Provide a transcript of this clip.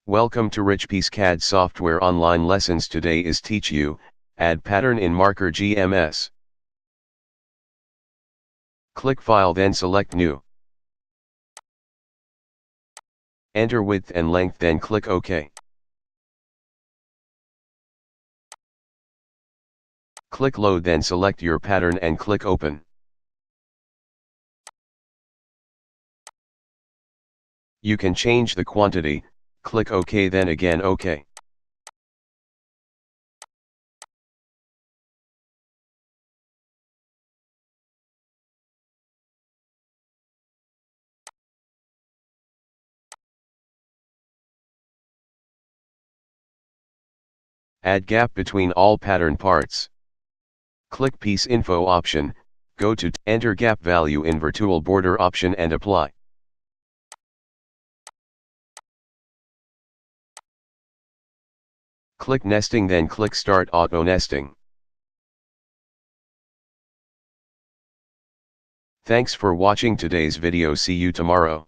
Welcome to Richpeace CAD software online lessons. Today is teach you, add pattern in Marker GMS. Click File, then select New. Enter width and length, then click OK. Click Load, then select your pattern and click Open. You can change the quantity, click OK, then again OK. Add gap between all pattern parts. Click Piece Info option, go to Enter Gap Value in Virtual Border option and apply. Click Nesting, then click Start Auto Nesting. Thanks for watching today's video. See you tomorrow.